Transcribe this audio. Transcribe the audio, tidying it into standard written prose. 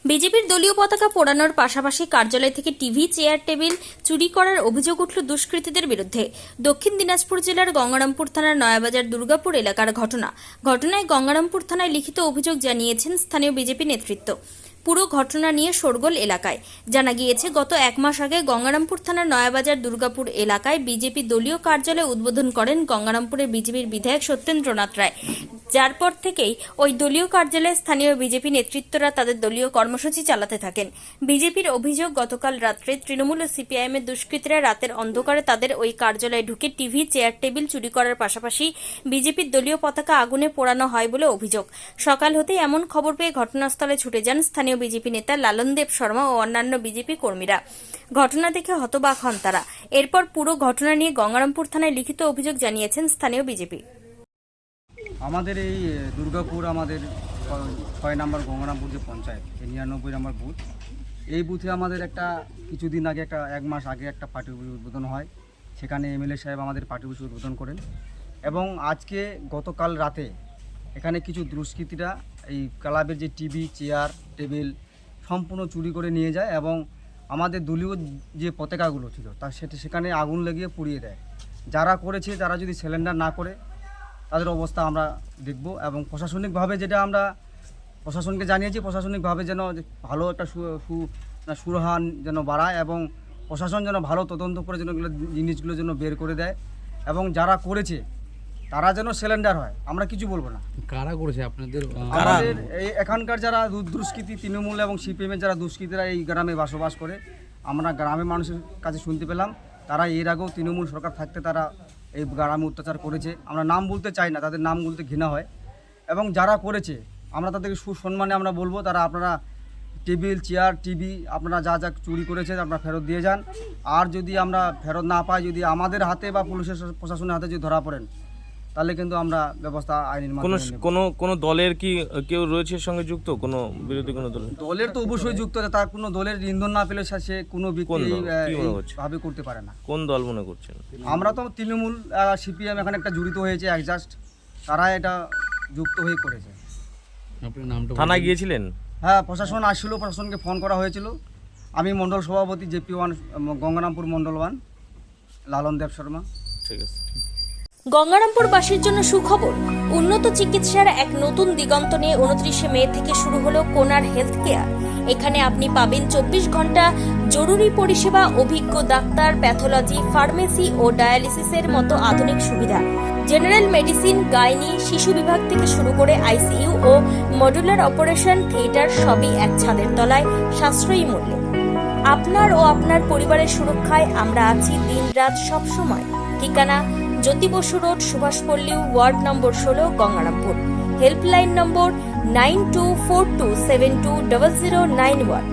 বিজেপির দলীয় পতাকা পোড়ানোর পাশাপাশি কার্যালয় থেকে টিভি, চেয়ার, টেবিল চুরি করার অভিযোগ উঠল দুষ্কৃতীদের বিরুদ্ধে। দক্ষিণ দিনাজপুর জেলার গঙ্গারামপুর থানার নয়াবাজার দুর্গাপুর এলাকার ঘটনায় গঙ্গারামপুর থানায় লিখিত অভিযোগ জানিয়েছেন স্থানীয় বিজেপি নেতৃত্ব। পুরো ঘটনা নিয়ে শোরগোল এলাকায়। জানা গিয়েছে, গত এক মাস আগে গঙ্গারামপুর থানার নয়াবাজার দুর্গাপুর এলাকায় বিজেপি দলীয় কার্যালয় উদ্বোধন করেন গঙ্গারামপুরের বিজেপির বিধায়ক সত্যেন্দ্রনাথ রায়। যার পর থেকেই ওই দলীয় কার্যালয়ে স্থানীয় বিজেপি নেতৃত্বরা তাদের দলীয় কর্মসূচি চালাতে থাকেন। বিজেপির অভিযোগ, গতকাল রাত্রে তৃণমূল ও সিপিআইএমের দুষ্কৃতীরা রাতের অন্ধকারে তাদের ওই কার্যালয়ে ঢুকে টিভি, চেয়ার, টেবিল চুরি করার পাশাপাশি বিজেপির দলীয় পতাকা আগুনে পোড়ানো হয় বলে অভিযোগ। সকাল হতেই এমন খবর পেয়ে ঘটনাস্থলে ছুটে যান স্থানীয় বিজেপি নেতা লালন দেব শর্মা ও অন্যান্য বিজেপি কর্মীরা। ঘটনা দেখে হতবাক হন তারা। এরপর পুরো ঘটনা নিয়ে গঙ্গারামপুর থানায় লিখিত অভিযোগ জানিয়েছেন স্থানীয় বিজেপি। আমাদের এই দুর্গাপুর আমাদের ৬ নম্বর গঙ্গারামপুর যে পঞ্চায়েত, ৯৯ নম্বর বুথ, এই বুথে আমাদের একটা কিছুদিন আগে এক মাস আগে একটা পার্টি অফিস উদ্বোধন হয়। সেখানে এমএলএ সাহেব আমাদের পার্টি অফিস উদ্বোধন করেন এবং আজকে গতকাল রাতে এখানে কিছু দুষ্কৃতীরা এই ক্লাবের যে টিভি, চেয়ার, টেবিল সম্পূর্ণ চুরি করে নিয়ে যায় এবং আমাদের দলীয় যে পতাকাগুলো ছিল সেখানে আগুন লাগিয়ে পুড়িয়ে দেয়। যারা করেছে তারা যদি সিলিন্ডার না করে তাদের অবস্থা আমরা দেখব এবং প্রশাসনিকভাবে যেটা আমরা প্রশাসনকে জানিয়েছি, প্রশাসনিকভাবে যেন ভালো একটা সুরাহা যেন বাড়ায় এবং প্রশাসন যেন ভালো তদন্ত করে যেন জিনিসগুলো যেন বের করে দেয় এবং যারা করেছে তারা যেন সিলিন্ডার হয়। আমরা কিছু বলবো না। কারা করেছে আপনাদের? আমাদের এই এখানকার যারা দুষ্কৃতী, তৃণমূল এবং সিপিএমের যারা দুষ্কৃতীরা এই গ্রামে বসবাস করে, আমরা গ্রামের মানুষের কাছে শুনতে পেলাম তারা এর আগেও তৃণমূল সরকার থাকতে তারা এই গ্রামে অত্যাচার করেছে। আমরা নাম বলতে চাই না, তাদের নাম বলতে ঘৃণা হয় এবং যারা করেছে আমরা তাদেরকে সুসম্মানে আমরা বলবো, তারা আপনারা টেবিল, চেয়ার, টিভি আপনারা যা যা চুরি করেছেন আপনারা ফেরত দিয়ে যান। আর যদি আমরা ফেরত না পাই, যদি আমাদের হাতে বা পুলিশের প্রশাসনের হাতে যদি ধরা পড়েন, তাহলে কিন্তু আমরা ব্যবস্থা আইনের মাধ্যমে কোনো দলের কি কেউ রয়েছে সঙ্গে যুক্ত? কোনো বিরোধী কোনো দলের তো অবশ্যই যুক্ত আছে। তার কোনো দলের ইন্ধন না পেলে সে কোনো ব্যক্তি ভাবে করতে পারে না। কোন দল মনে করছেন? আমরা তো তৃণমূল, সিপিএম এখানে একটা জড়িত হয়েছে অ্যাডজাস্ট, তারা এটা যুক্ত হয়ে করেছে। থানায় গিয়েছিলেন? হ্যাঁ, প্রশাসন আসছিল, প্রশাসনকে ফোন করা হয়েছিল। আমি মণ্ডল সভাপতি JP1 গঙ্গারামপুর মণ্ডল 1 লালন দেব শর্মা। ঠিক আছে। গঙ্গারামপুরবাসীর জন্য সুখবর, উন্নত চিকিৎসার এক নতুন দিগন্ত নিয়ে 29শে মে থেকে শুরু হলো কোনার হেলথ কেয়ার। এখানে আপনি পাবেন 24 ঘন্টা জরুরি পরিষেবা, অভিজ্ঞ ডাক্তার, প্যাথোলজি, ফার্মেসি ও ডায়ালিসিসের মতো আধুনিক সুবিধা, জেনারেল মেডিসিন, গাইনি, শিশু বিভাগ থেকে শুরু করে ICU ও মডুলার অপারেশন থিয়েটার সবই এক ছাদের তলায় সাশ্রয়ী মূল্যে। আপনার ও আপনার পরিবারের সুরক্ষায় আমরা আছি দিনরাত সবসময়। ঠিকানা Jyoti Basu road, Subhashpalli, ward number 16, Gangarampur. Helpline number 9242720091।